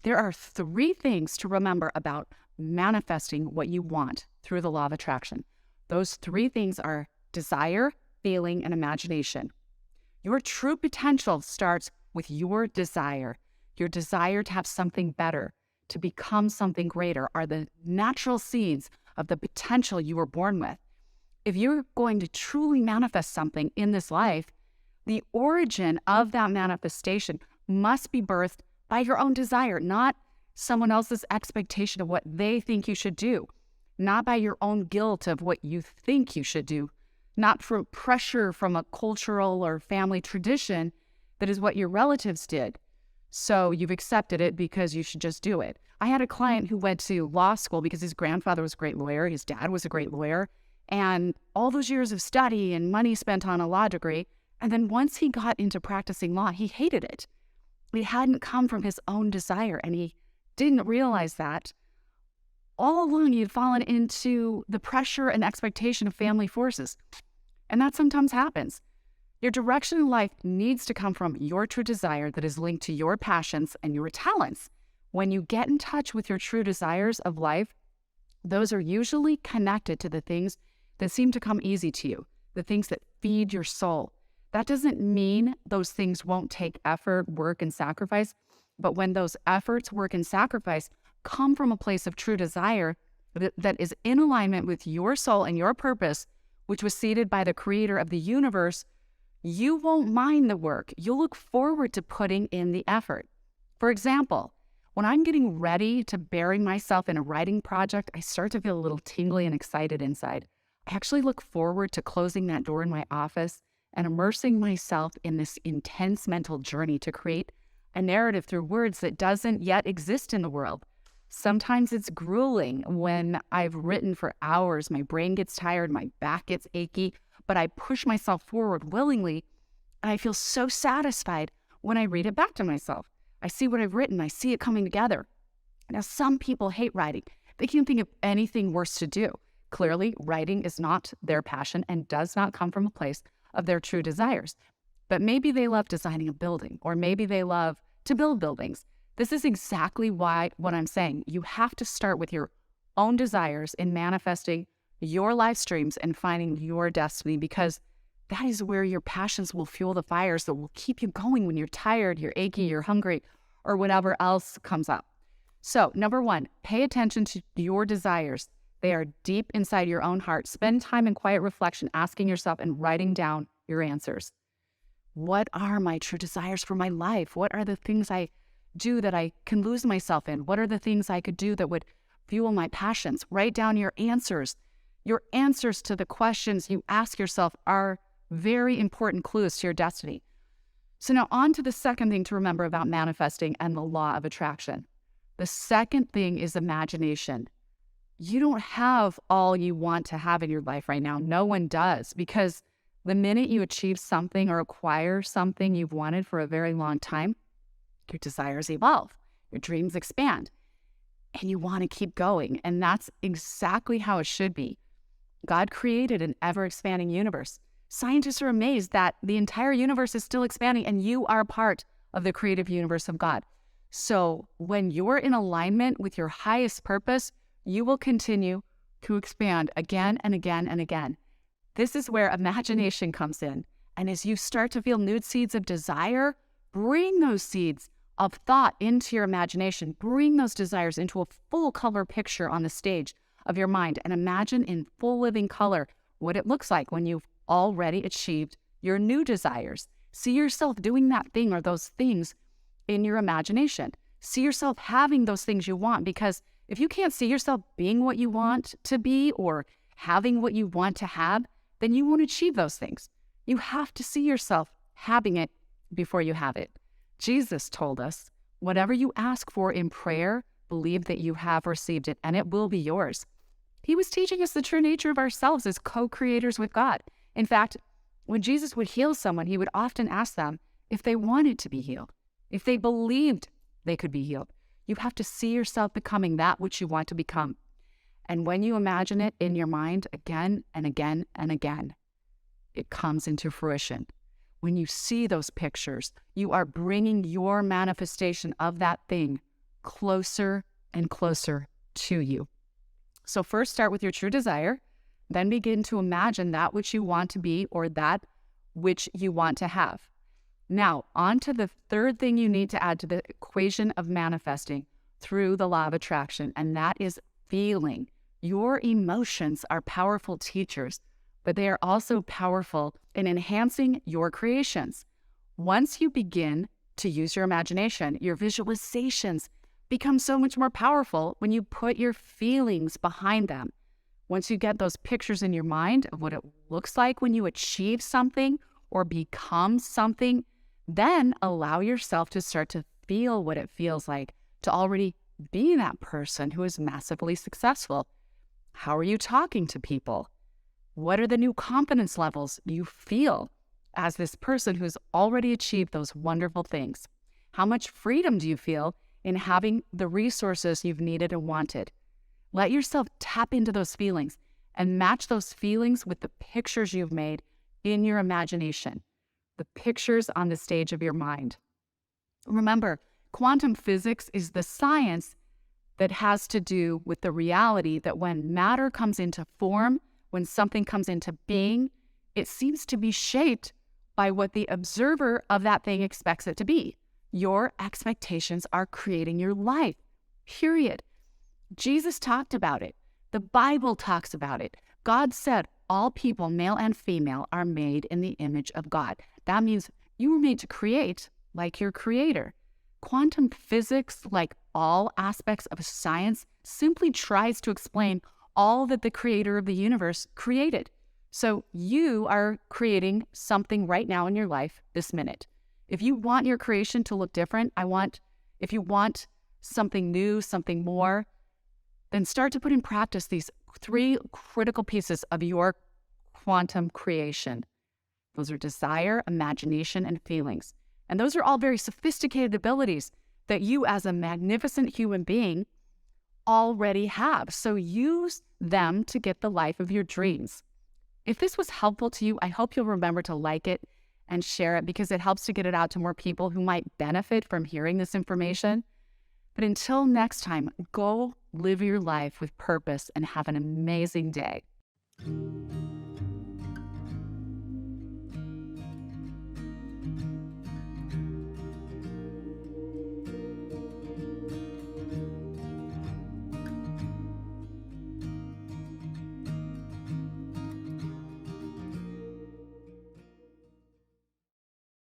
There are 3 things to remember about manifesting what you want through the law of attraction. Those 3 things are desire, feeling, and imagination. Your true potential starts with your desire. Your desire to have something better, to become something greater, are the natural seeds of the potential you were born with. If you're going to truly manifest something in this life, the origin of that manifestation must be birthed by your own desire, not someone else's expectation of what they think you should do, not by your own guilt of what you think you should do, not from pressure from a cultural or family tradition that is what your relatives did. So you've accepted it because you should just do it. I had a client who went to law school because his grandfather was a great lawyer, his dad was a great lawyer, and all those years of study and money spent on a law degree. And then once he got into practicing law, he hated it. It hadn't come from his own desire, and he didn't realize that. All along, he had fallen into the pressure and expectation of family forces. And that sometimes happens. Your direction in life needs to come from your true desire that is linked to your passions and your talents. When you get in touch with your true desires of life, those are usually connected to the things that seem to come easy to you, the things that feed your soul. That doesn't mean those things won't take effort, work, and sacrifice, but when those efforts, work, and sacrifice come from a place of true desire that is in alignment with your soul and your purpose, which was seeded by the creator of the universe, you won't mind the work. You'll look forward to putting in the effort. For example, when I'm getting ready to bury myself in a writing project, I start to feel a little tingly and excited inside. I actually look forward to closing that door in my office and immersing myself in this intense mental journey to create a narrative through words that doesn't yet exist in the world. Sometimes it's grueling when I've written for hours, my brain gets tired, my back gets achy, but I push myself forward willingly, and I feel so satisfied when I read it back to myself. I see what I've written, I see it coming together. Now, some people hate writing. They can't think of anything worse to do. Clearly, writing is not their passion and does not come from a place of their true desires. But maybe they love designing a building, or maybe they love to build buildings. This is exactly what I'm saying. You have to start with your own desires in manifesting your life streams and finding your destiny, because that is where your passions will fuel the fires that will keep you going when you're tired, you're achy, you're hungry, or whatever else comes up. So, number 1, pay attention to your desires. They are deep inside your own heart. Spend time in quiet reflection, asking yourself and writing down your answers. What are my true desires for my life? What are the things I do that I can lose myself in? What are the things I could do that would fuel my passions? Write down your answers. Your answers to the questions you ask yourself are very important clues to your destiny. So now on to the second thing to remember about manifesting and the law of attraction. The second thing is imagination. You don't have all you want to have in your life right now. No one does, because the minute you achieve something or acquire something you've wanted for a very long time, your desires evolve, your dreams expand, and you want to keep going. And that's exactly how it should be. God created an ever-expanding universe. Scientists are amazed that the entire universe is still expanding, and you are part of the creative universe of God. So when you're in alignment with your highest purpose, you will continue to expand again and again and again. This is where imagination comes in. And as you start to feel new seeds of desire, bring those seeds of thought into your imagination. Bring those desires into a full color picture on the stage of your mind, and imagine in full living color what it looks like when you've already achieved your new desires. See yourself doing that thing or those things in your imagination. See yourself having those things you want, because if you can't see yourself being what you want to be or having what you want to have, then you won't achieve those things. You have to see yourself having it before you have it. Jesus told us, whatever you ask for in prayer, believe that you have received it, and it will be yours. He was teaching us the true nature of ourselves as co-creators with God. In fact, when Jesus would heal someone, he would often ask them if they wanted to be healed, if they believed they could be healed. You have to see yourself becoming that which you want to become. And when you imagine it in your mind again and again and again, it comes into fruition. When you see those pictures, you are bringing your manifestation of that thing closer and closer to you. So first start with your true desire, then begin to imagine that which you want to be or that which you want to have. Now, on to the third thing you need to add to the equation of manifesting through the law of attraction, and that is feeling. Your emotions are powerful teachers, but they are also powerful in enhancing your creations. Once you begin to use your imagination, your visualizations become so much more powerful when you put your feelings behind them. Once you get those pictures in your mind of what it looks like when you achieve something or become something, then allow yourself to start to feel what it feels like to already be that person who is massively successful. How are you talking to people? What are the new confidence levels you feel as this person who's already achieved those wonderful things? How much freedom do you feel in having the resources you've needed and wanted? Let yourself tap into those feelings and match those feelings with the pictures you've made in your imagination, the pictures on the stage of your mind. Remember, quantum physics is the science that has to do with the reality that when matter comes into form, when something comes into being, it seems to be shaped by what the observer of that thing expects it to be. Your expectations are creating your life, period. Jesus talked about it. The Bible talks about it. God said all people, male and female, are made in the image of God. That means you were made to create like your creator. Quantum physics, like all aspects of science, simply tries to explain all that the creator of the universe created. So you are creating something right now in your life this minute. If you want your creation to look different, if you want something new, something more, then start to put in practice these 3 critical pieces of your quantum creation. Those are desire, imagination, and feelings. And those are all very sophisticated abilities that you as a magnificent human being already have. So use them to get the life of your dreams. If this was helpful to you, I hope you'll remember to like it and share it because it helps to get it out to more people who might benefit from hearing this information. But until next time, go live your life with purpose and have an amazing day.